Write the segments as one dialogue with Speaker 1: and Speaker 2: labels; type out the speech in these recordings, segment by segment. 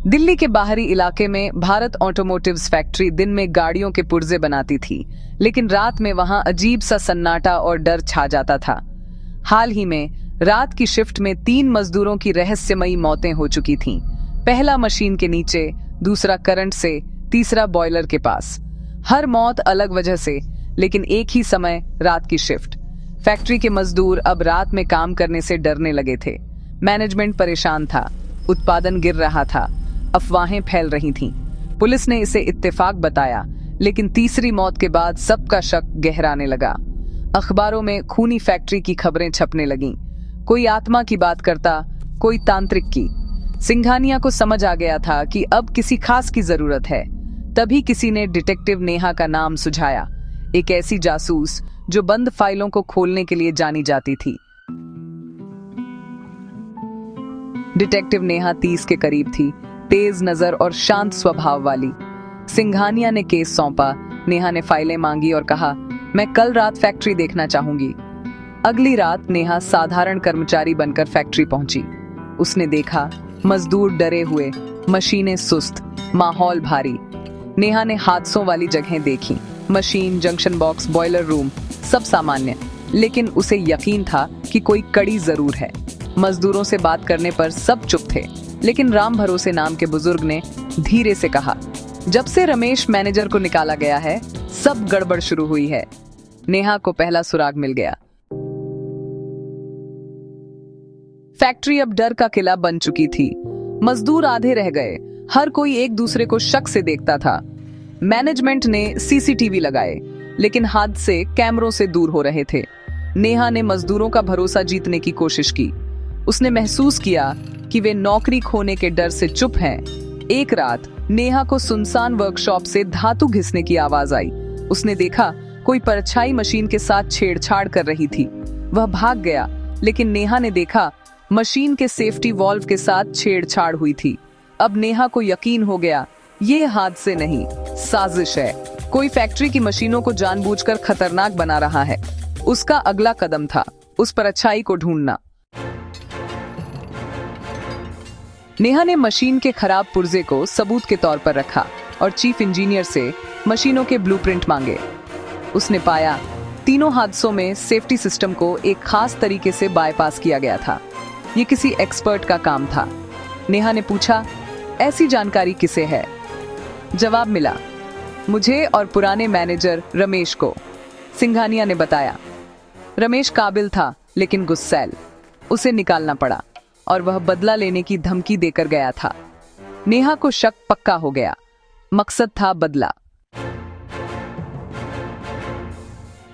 Speaker 1: दिल्ली के बाहरी इलाके में भारत ऑटोमोटिव्स फैक्ट्री दिन में गाड़ियों के पुर्जे बनाती थी, लेकिन रात में वहां अजीब सा सन्नाटा और डर छा जाता था। हाल ही में रात की शिफ्ट में 3 मजदूरों की रहस्यमयी मौतें हो चुकी थीं। पहला मशीन के नीचे, दूसरा करंट से, तीसरा बॉयलर के पास। हर मौत अलग वजह से, लेकिन एक ही समय, रात की शिफ्ट। फैक्ट्री के मजदूर अब रात में काम करने से डरने लगे थे। मैनेजमेंट परेशान था, उत्पादन गिर रहा था, अफवाहें फैल रही थीं। पुलिस ने इसे इत्तेफाक बताया, लेकिन तीसरी मौत के बाद सबका शक गहराने लगा। अखबारों में खूनी फैक्ट्री की खबरें छपने लगीं। कोई आत्मा की बात करता, कोई तांत्रिक की। सिंघानिया को समझ आ गया था कि अब किसी खास की जरूरत है। तभी किसी ने डिटेक्टिव नेहा का नाम सुझाया, एक ऐसी जासूस जो बंद फाइलों को खोलने के लिए जानी जाती थी। डिटेक्टिव नेहा 30 के करीब थी, तेज नजर और शांत स्वभाव वाली। सिंघानिया ने केस सौंपा, नेहा ने फाइलें मांगी और कहा, मैं कल रात फैक्ट्री देखना चाहूंगी। अगली रात नेहा साधारण कर्मचारी बनकर फैक्ट्री पहुंची। उसने देखा, मजदूर डरे हुए, मशीनें सुस्त, माहौल भारी। नेहा ने हादसों वाली जगहें देखी, machine, junction box, boiler room, सब सामान्य, लेकिन उसे यकीन था कि कोई कड़ी जरूर है। मजदूरों से बात करने पर सब चुप थे, लेकिन राम भरोसे नाम के बुजुर्ग ने धीरे से कहा, जब से रमेश मैनेजर को निकाला गया है, सब गड़बड़ शुरू हुई है। नेहा को पहला सुराग मिल गया। फैक्ट्री अब डर का किला बन चुकी थी। मजदूर आधे रह गए, हर कोई एक दूसरे को शक से देखता था। मैनेजमेंट ने सीसीटीवी लगाए, लेकिन हादसे कैमरों से दूर हो रहे थे। नेहा ने मजदूरों का भरोसा जीतने की कोशिश की। उसने महसूस किया कि वे नौकरी खोने के डर से चुप हैं। एक रात नेहा को सुनसान वर्कशॉप से धातु घिसने की आवाज आई। उसने देखा, कोई परछाई मशीन के साथ छेड़छाड़ कर रही थी। वह भाग गया, लेकिन नेहा ने देखा, मशीन के सेफ्टी वॉल्व के साथ छेड़छाड़ हुई थी। अब नेहा को यकीन हो गया, ये हादसे नहीं, साजिश है। कोई फैक्ट्री की मशीनों को जानबूझकर खतरनाक बना रहा है। उसका अगला कदम था उस परछाई को ढूंढना। नेहा ने मशीन के खराब पुर्जे को सबूत के तौर पर रखा और चीफ इंजीनियर से मशीनों के ब्लूप्रिंट मांगे। उसने पाया, तीनों हादसों में सेफ्टी सिस्टम को एक खास तरीके से बाईपास किया गया था। ये किसी एक्सपर्ट का काम था। नेहा ने पूछा, ऐसी जानकारी किसे है? जवाब मिला, मुझे और पुराने मैनेजर रमेश को। सिंघानिया ने बताया, रमेश काबिल था, लेकिन गुस्सैल। उसे निकालना पड़ा और वह बदला लेने की धमकी देकर गया था। नेहा को शक पक्का हो गया, मकसद था बदला।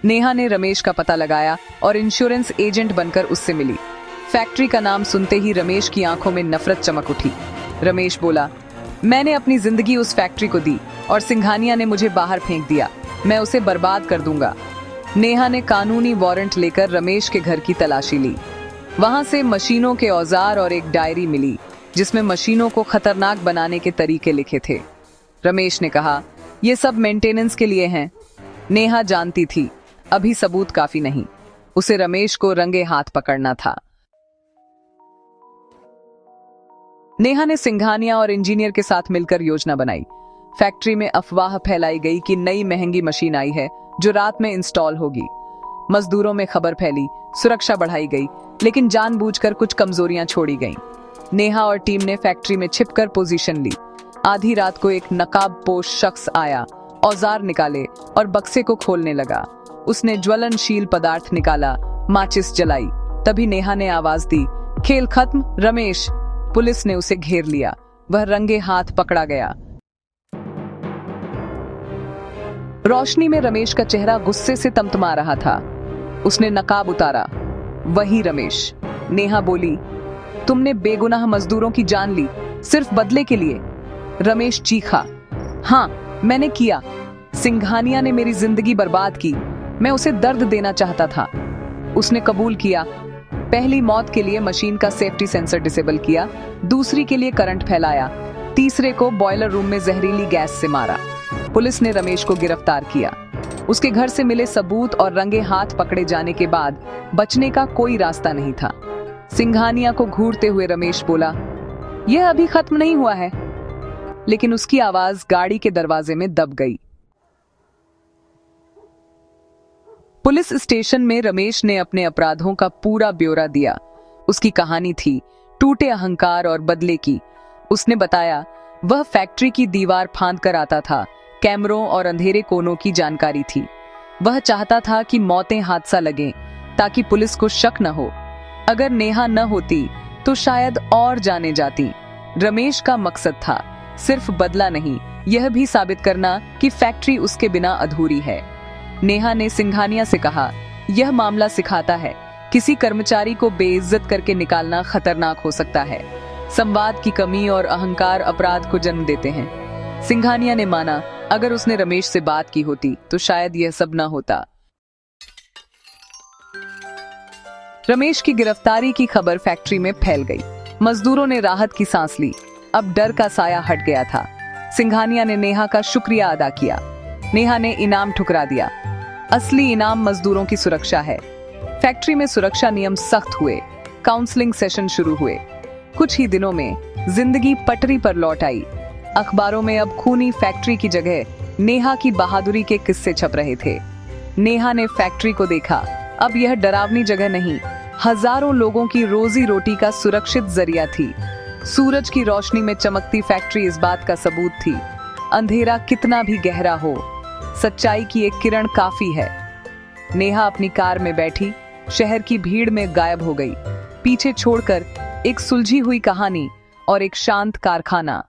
Speaker 1: नेहा ने रमेश का पता लगाया और इंश्योरेंस एजेंट बनकर उससे मिली। फैक्ट्री का नाम सुनते ही रमेश की आंखों में नफरत चमक उठी। रमेश बोला, मैंने अपनी जिंदगी उस फैक्ट्री को दी और सिंघानिया ने मुझे बाहर फेंक दिया। मैं उसे बर्बाद कर दूंगा। नेहा ने कानूनी वारंट लेकर रमेश के घर की तलाशी ली। वहां से मशीनों के औजार और एक डायरी मिली, जिसमें मशीनों को खतरनाक बनाने के तरीके लिखे थे। रमेश ने कहा, यह सब मेंटेनेंस के लिए हैं। नेहा जानती थी, अभी सबूत काफी नहीं। उसे रमेश को रंगे हाथ पकड़ना था। नेहा ने सिंघानिया और इंजीनियर के साथ मिलकर योजना बनाई। फैक्ट्री में अफवाह फैलाई गई कि नई महंगी मशीन आई है जो रात में इंस्टॉल होगी। मजदूरों में खबर फैली, सुरक्षा बढ़ाई गई, लेकिन जानबूझकर कुछ कमजोरियां छोड़ी गईं। नेहा और टीम ने फैक्ट्री में छिपकर पोजीशन ली। आधी रात को एक नकाबपोश शख्स आया, औजार निकाले और बक्से को खोलने लगा। उसने ज्वलनशील पदार्थ निकाला, माचिस जलाई। तभी नेहा ने आवाज दी, खेल खत्म रमेश। पुलिस ने उसे घेर लिया। वह रंगे हाथ पकड़ा गया। रोशनी में रमेश का चेहरा गुस्से से तमतमा रहा था। उसने नकाब उतारा, वही रमेश। नेहा बोली, तुमने बेगुनाह मजदूरों की जान ली, सिर्फ बदले के लिए। रमेश चीखा, हाँ मैंने किया। सिंघानिया ने मेरी जिंदगी बर्बाद की। मैं उसे दर्द देना चाहता था। उसने कबूल किया। पहली मौत के लिए मशीन का सेफ्टी सेंसर डिसेबल किया, दूसरी के लिए करंट फैलाया, तीसरे को बॉयलर रूम में जहरीली गैस से मारा। पुलिस ने रमेश को गिरफ्तार किया। उसके घर से मिले सबूत और रंगे हाथ पकड़े जाने के बाद बचने का कोई रास्ता नहीं था। सिंघानिया को घूरते हुए रमेश बोला, यह अभी खत्म नहीं हुआ है। लेकिन उसकी आवाज गाड़ी के दरवाजे में दब गई। पुलिस स्टेशन में रमेश ने अपने अपराधों का पूरा ब्यौरा दिया। उसकी कहानी थी टूटे अहंकार और बदले की। उसने बताया वह फैक्ट्री की दीवार फांद कर आता था, कैमरों और अंधेरे कोनों की जानकारी थी। वह चाहता था कि मौतें हादसा लगें ताकि पुलिस को शक न हो। अगर नेहा न होती तो शायद और जाने जाती। रमेश का मकसद था सिर्फ बदला नहीं, यह भी साबित करना कि फैक्ट्री उसके बिना अधूरी है। नेहा ने सिंघानिया से कहा, यह मामला सिखाता है किसी कर्मचारी को बेइज्जत करके निकालना खतरनाक हो सकता है। संवाद की कमी और अहंकार अपराध को जन्म देते हैं। सिंघानिया ने माना अगर उसने रमेश से बात की होती तो शायद यह सब न होता। रमेश की गिरफ्तारी की खबर फैक्ट्री में फैल गई। मजदूरों ने राहत की सांस ली। अब डर का साया हट गया था। सिंघानिया ने नेहा का शुक्रिया अदा किया। नेहा ने इनाम ठुकरा दिया। असली इनाम मजदूरों की सुरक्षा है। फैक्ट्री में सुरक्षा नियम सख्त हुए। काउंसलिंग सेशन शुरू हुए। कुछ ही दिनों में जिंदगी पटरी पर लौट आई। अखबारों में अब खूनी फैक्ट्री की जगह नेहा की बहादुरी के किस्से छप रहे थे। नेहा ने फैक्ट्री को देखा। अब यह डरावनी जगह नहीं, हजारों लोगों की रोजी रोटी का सुरक्षित जरिया थी। सूरज की रोशनी में चमकती फैक्ट्री इस बात का सबूत थी, अंधेरा कितना भी गहरा हो, सच्चाई की एक किरण काफी है। नेहा अपनी कार में बैठी, शहर की भीड़ में गायब हो गई, पीछे छोड़कर एक सुलझी हुई कहानी और एक शांत कारखाना।